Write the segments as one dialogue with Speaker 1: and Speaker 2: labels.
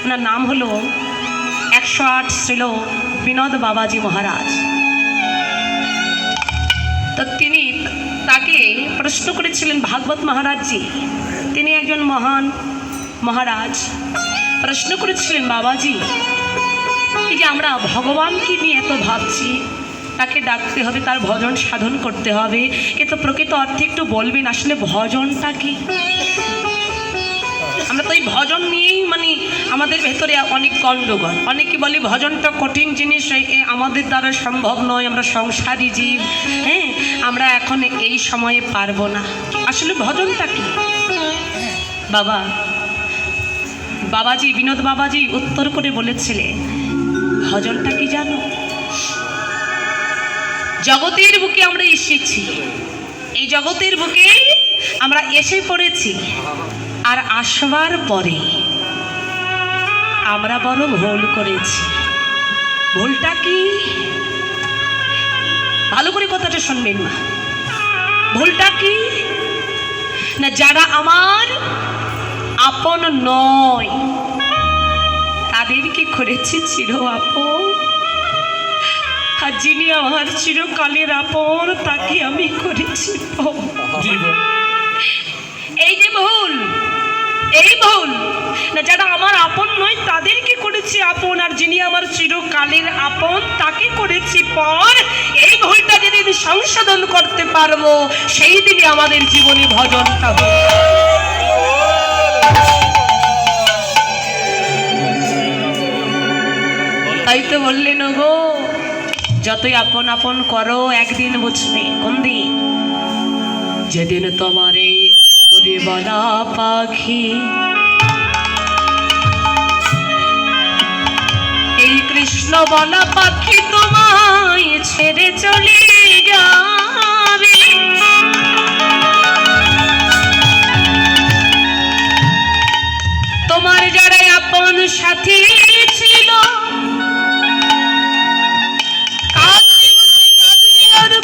Speaker 1: ওনার নাম হলো 108 শ্রীল বিনোদ বাবাজি মহারাজ। তো তিনি তাকে প্রশ্ন করেছিলেন, ভাগবত মহারাজজি, তিনি একজন মহান মহারাজ, প্রশ্ন করেছিলেন, বাবাজি এই যে আমরা ভগবানকে নিয়ে এত ভাবছি, তাকে ডাকতে হবে, তার ভজন সাধন করতে হবে, এ তো প্রকৃত অর্থে একটু বলবেন আসলে ভজনটা কি? আমরা তো এই ভজন নিয়েই মানে আমাদের ভেতরে অনেক গণ্ডগোল। অনেকে বলে ভজনটা কঠিন জিনিস, আমাদের দ্বারা সম্ভব নয়, আমরা সংসারী জীব, হ্যাঁ আমরা এখন এই সময়ে পারবো না। আসলে ভজনটা কি? বাবাজি বিনোদ বাবাজি উত্তর করে বলেছিলেন, ভজনটা কি জানো? জগতের বুকে আমরা এসেছি, এই জগতের বুকে আমরা এসে পড়েছি, আর আসবার পরে আমরা বড় ভুল করেছি। ভুলটা কি? ভালো করে কথাটা শুনবেন মা। ভুলটা কি না, যারা আমার আপন নয় তাদেরকে করেছি চির আপন, আর যিনি আমার চিরকালের আপন তাকে আমি করেছি পর। এই যে ভুল, এই ভুল না, যারা আমার আপন নয় তাদেরকে করেছি আপন, আর যিনি আমার চিরকালের আপন তাকে করেছি পর। এই ভুলটা যেদিন সংশোধন করতে পারবো সেই দিনই আমাদের জীবনে ভজনটা হবে। তাই তো বললেন গো, যতই আপন আপন করো একদিন বুঝবে। কোন দিন? যেদিন তোমার এই বলা পাখি, এই কৃষ্ণ বলা পাখি তোমায় ছেড়ে চলে যাবে, তোমার যারা আপন সাথী ছিল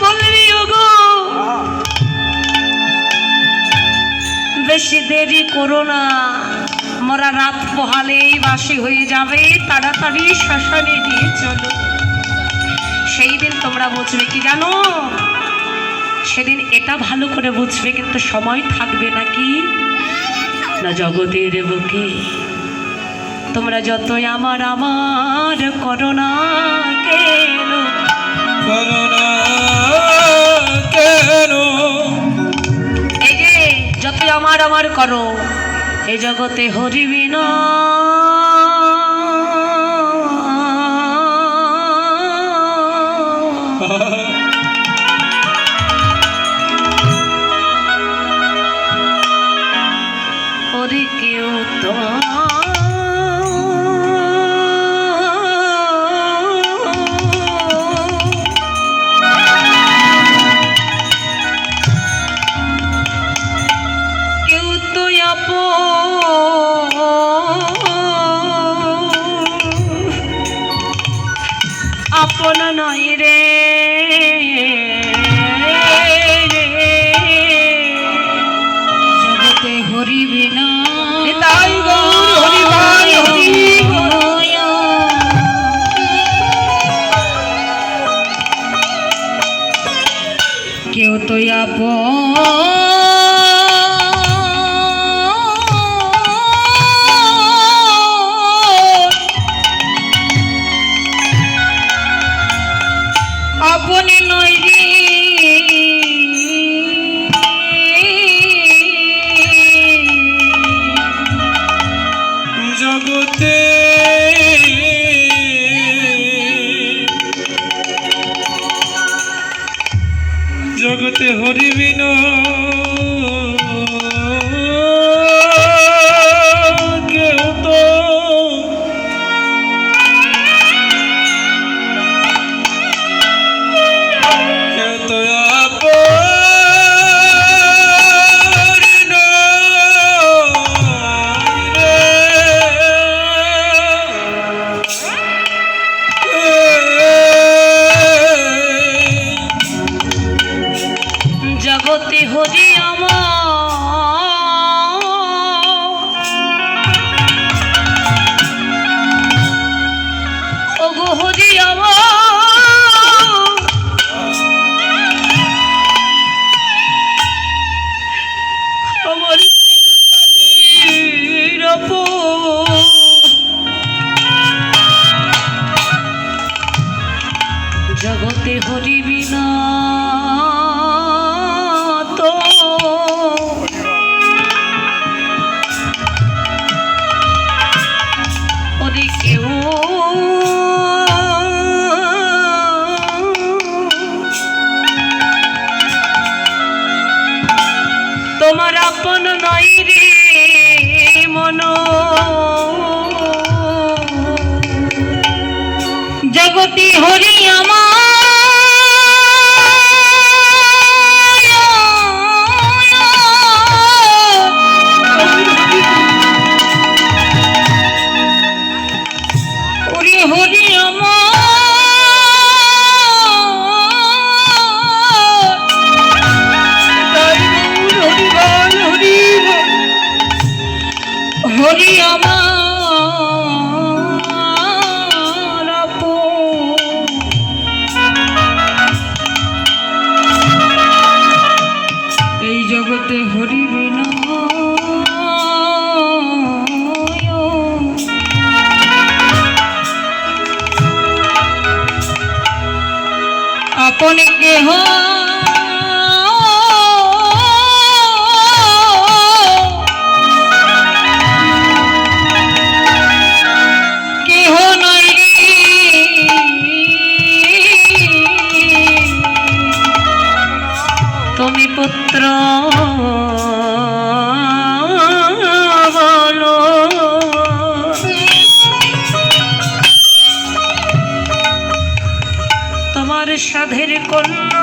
Speaker 1: বলবি ওগো বেশি দেরি করো না, মোরা রাত পোহালেই বাসি হয়ে যাবে, তাড়াতাড়ি শ্মশানে নিয়ে চলো। সেই দিন তোমরা বুঝবে কি জানো? সেদিন এটা ভালো করে বুঝবে, কিন্তু সময় থাকবে নাকি না, জগতের বুকে তোমরা যতই আমার আমার করো না কেন, এই যে যতই আমার আমার করো, এই জগতে হরিবি না। ওরে কেউ তো আপন নয় রে, জগতে হরিবি না। তাই গৌর হরি ভাই হরি, কেউ তো আপন আপনি নয় রে, জগতে জগতে হরিবি না, কেউ তো জগতে হরি আমার হরি হরি আমার হরি আমার আপন। এই জগতে হরি বিনা আপন কেহ তুমি পুত্র বলো তোমার সাধের কন্যা